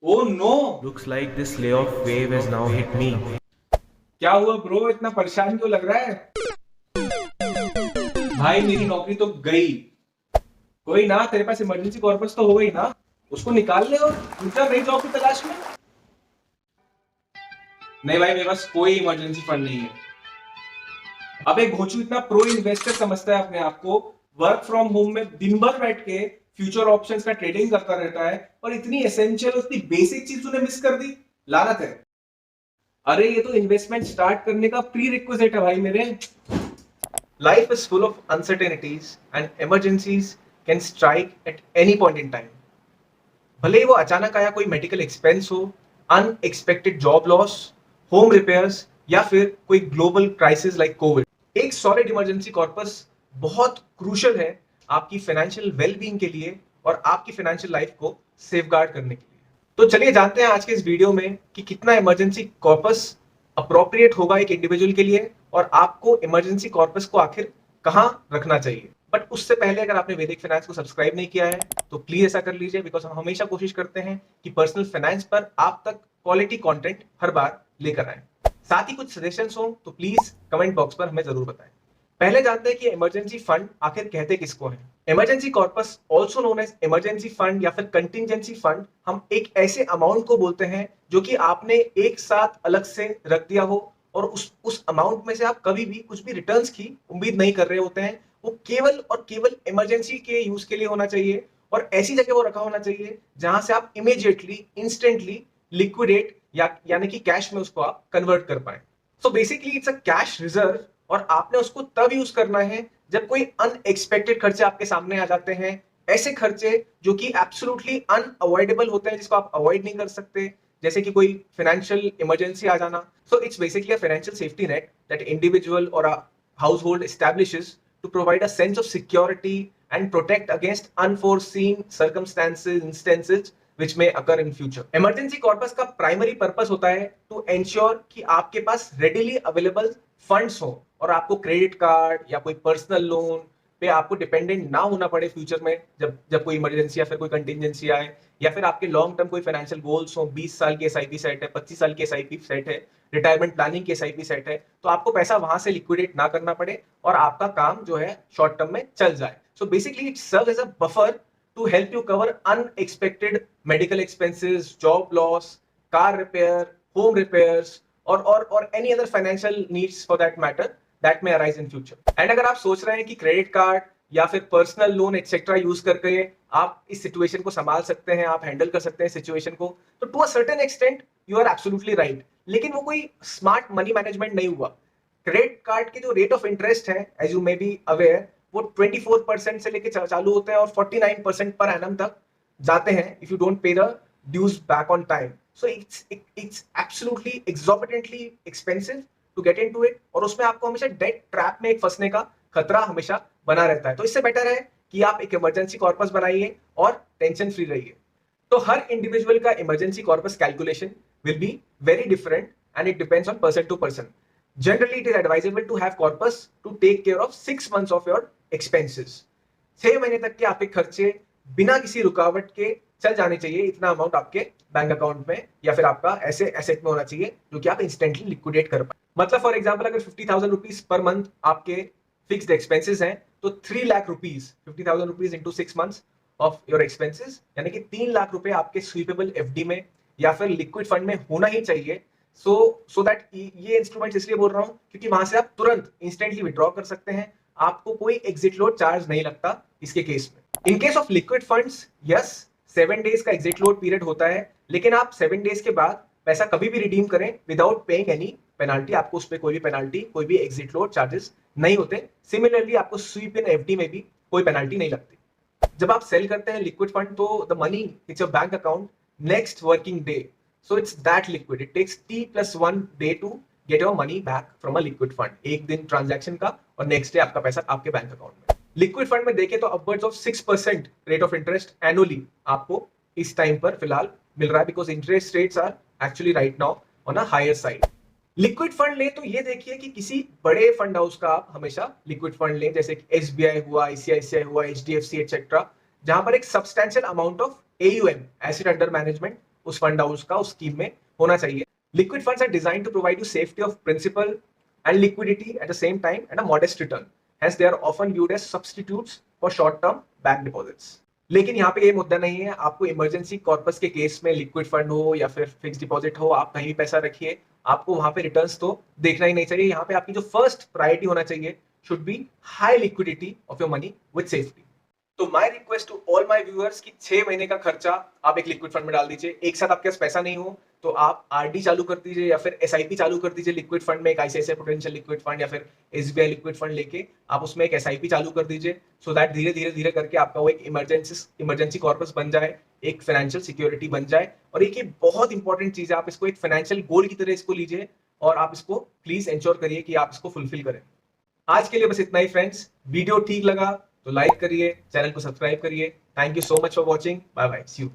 Oh no! Looks like this layoff wave has now hit me. क्या हुआ bro, इतना परेशान क्यों लग रहा है? भाई मेरी नौकरी तो गई। कोई ना, तेरे पास इमरजेंसी कॉर्पस तो हो गई ना, उसको निकाल ले और दूसरा नई जॉब की तलाश में। नहीं भाई, मेरे पास कोई इमरजेंसी फंड नहीं है। अब एक घोचू इतना प्रो इन्वेस्टर समझता है अपने आप को, वर्क फ्रॉम होम में दिन भर बैठ के फ्यूचर ऑप्शंस का ट्रेडिंग करता रहता है, और इतनी एसेंशियल इतनी बेसिक चीज तूने मिस कर दी। लानत है। अरे ये तो इन्वेस्टमेंट स्टार्ट करने का प्री रिक्विजिट है भाई मेरे। Life is full of uncertainties and emergencies can strike at any point in time. भले ही वो अचानक आया कोई मेडिकल एक्सपेंस हो, unexpected job loss, home repairs, या फिर कोई ग्लोबल क्राइसिस लाइक कोविड। एक सॉलिड इमरजेंसी कॉर्पस बहुत क्रूशियल है आपकी फाइनेंशियल वेलबींग के लिए और आपकी फाइनेंशियल लाइफ को सेफगार्ड करने के लिए। तो चलिए जानते हैं आज के इस वीडियो में कि कितना इमरजेंसी कॉर्पस अप्रोप्रिएट होगा एक इंडिविजुअल के लिए, और आपको इमरजेंसी कॉर्पस को आखिर कहां रखना चाहिए। बट उससे पहले अगर आपने वैदिक फाइनेंस को सब्सक्राइब नहीं किया है तो प्लीज ऐसा कर लीजिए, बिकॉज हम हमेशा कोशिश करते हैं कि पर्सनल फाइनेंस पर आप तक क्वालिटी कंटेंट हर बार लेकर आए। साथ ही कुछ सजेशंस हो तो प्लीज कमेंट बॉक्स पर हमें जरूर बताएं। पहले जानते हैं कि इमरजेंसी फंड आखिर कहते किसको है। Emergency corpus also known as emergency fund या फिर कंटिजेंसी फंड, हम एक ऐसे अमाउंट को बोलते हैं जो कि आपने एक साथ अलग से रख दिया हो, और उस अमाउंट में से आप कभी भी कुछ भी रिटर्न्स की उम्मीद नहीं कर रहे होते हैं। वो केवल और केवल इमरजेंसी के यूज के लिए होना चाहिए, और ऐसी जगह वो रखा होना चाहिए जहां से आप इमीडिएटली इंस्टेंटली लिक्विडेट या यानी कि कैश में उसको आप कन्वर्ट कर पाए। So basically it's a cash reserve, और आपने उसको तब यूज करना है जब कोई अनएक्सपेक्टेड खर्चे आपके सामने आ जाते हैं। ऐसे खर्चे जो कि एब्सोल्युटली अनअवॉइडेबल होते हैं, जिसको आप अवॉइड नहीं कर सकते, जैसे कि कोई फाइनेंशियल इमरजेंसी आ जाना। So it's basically a financial safety net that individual और अ household establishes to provide a sense of security and protect against unforeseen circumstances, instances which may occur in future. Emergency corpus का primary purpose होता है to ensure कि आपके पास readily available funds हो, और आपको credit card या कोई पर्सनल लोन पे आपको डिपेंडेंट ना होना पड़े फ्यूचर में, जब जब कोई इमरजेंसी या फिर कोई कंटिजेंसी आए, या फिर आपके लॉन्ग टर्म कोई फाइनेंशियल गोल्स हो, 20 साल की एसआईपी सेट है, 25 साल की एसआईपी सेट है, रिटायरमेंट प्लानिंग की एसआईपी सेट है, तो आपको पैसा वहां से लिक्विडेट ना करना पड़े और आपका काम जो है शॉर्ट टर्म में चल जाए। So basically it serves as a buffer to help you cover unexpected medical expenses, job loss, car repair, home repairs, or any other financial needs for that matter that may arise in future. And अगर आप सोच रहे हैं कि credit card या फिर personal loan etcetera use करके आप इस सिचुएशन को संभाल सकते हैं, आप हैंडल कर सकते हैं सिचुएशन को, तो to a certain extent you are absolutely right. लेकिन वो कोई स्मार्ट मनी मैनेजमेंट नहीं हुआ। क्रेडिट कार्ड के जो रेट ऑफ इंटरेस्ट है, as you may be aware, वो 24% से लेके चालू होते हैं और 49% पर एनम तक जाते हैं if you don't pay the dues back on time. So it's absolutely exorbitantly expensive to get into it, और उसमें आपको हमेशा डेट ट्रैप में एक फंसने का खतरा हमेशा बना रहता है। तो इससे बेटर है कि आप एक इमरजेंसी कॉर्पस बनाइए और टेंशन फ्री रहिए। तो हर इंडिविजुअल का emergency corpus calculation will be very different and it depends on person to person. Generally, it is advisable to have corpus to take care of 6 months of your expenses. 6 महीने तक के आपके खर्चे बिना किसी रुकावट के चल जाने चाहिए। इतना अमाउंट आपके बैंक अकाउंट में या फिर आपका ऐसे एसेट में होना चाहिए जो कि आप इंस्टेंटली लिक्विडेट कर पाए। मतलब फॉर एग्जांपल, अगर 50,000 रुपीज पर मंथ आपके फिक्स्ड एक्सपेंसेस हैं, तो 3 lakh rupees, 50,000 rupees into 6 months of your expenses, यानी कि 3 लाख रुपए आपके स्वीपेबल एफडी में या फिर लिक्विड फंड में होना ही चाहिए। सो दैट ये इंस्ट्रूमेंट इसलिए बोल रहा हूं क्योंकि वहां से आप तुरंत इंस्टेंटली विड्रॉ कर सकते हैं। आपको कोई एग्जिट लोड चार्ज नहीं लगता इसके केस में। In case of liquid funds, yes, 7 days का एग्जिट लोड पीरियड होता है, लेकिन आप 7 डेज के बाद पैसा कभी भी रिडीम करें विदाउट पेइंग एनी पेनाल्टी। आपको उस पर कोई भी पेनाल्टी, कोई भी एग्जिट लोड चार्जेस नहीं होते। सिमिलरली आपको स्वीप इन एफडी में भी कोई पेनाल्टी नहीं लगती। जब आप सेल करते हैं लिक्विड फंड, तो the money it's your bank account next working day, so it's that liquid. It takes T+1 day to get your money back from a liquid fund. एक दिन ट्रांजैक्शन का और नेक्स्ट डे आपका पैसा आपके bank account में। Liquid fund में देखें तो upwards of 6% rate of interest annually आपको इस टाइम पर फिलहाल मिल रहा है, because interest rates are actually right now on a higher side. Liquid fund ले तो ये देखिए कि किसी बड़े फंड हाउस का आप हमेशा लिक्विड फंड लें, जैसे कि एसबीआई हुआ, आईसीआईसीआई हुआ, एचडीएफसी एक्सेट्रा, जहां पर एक substantial amount of AUM, asset under management, उस फंड हाउस का उस स्कीम में होना चाहिए। Liquid funds are designed to provide you safety of principal and liquidity at the same time and a modest return. Hence, they are often viewed as substitutes for short-term bank deposits. लेकिन यहाँ पे ये मुद्दा नहीं है, आपको emergency corpus के case में लिक्विड फंड हो या फिर फिक्स डिपॉजिट हो, आप कहीं भी पैसा रखिए, आपको वहां पे रिटर्न्स तो देखना ही नहीं चाहिए। यहाँ पे आपकी जो फर्स्ट प्रायोरिटी होना चाहिए should be high liquidity of your money with safety. तो my request to all my viewers कि 6 महीने का खर्चा आप एक लिक्विड फंड में डाल दीजिए। एक साथ आपके पास पैसा नहीं हो तो आप आरडी चालू कर दीजिए या फिर एसआईपी चालू कर दीजिए लिक्विड फंड में, एक आईसीआईसीआई प्रूडेंशियल लिक्विड फंड या फिर एसबीआई लिक्विड फंड लेके आप उसमें एक एसआईपी चालू कर दीजिए, सो दैट धीरे धीरे धीरे करके आपका वो एक इमरजेंसी कॉर्पस बन जाए, एक फाइनेंशियल सिक्योरिटी बन जाए। और एक ये बहुत इंपॉर्टेंट चीज है, आप इसको एक फाइनेंशियल गोल की तरह इसको लीजिए और आप इसको प्लीज इंश्योर करिए कि आप इसको फुलफिल करें। आज के लिए बस इतना ही फ्रेंड्स। वीडियो ठीक लगा तो लाइक करिए, चैनल को सब्सक्राइब करिए। Thank you so much for watching. Bye bye, see you.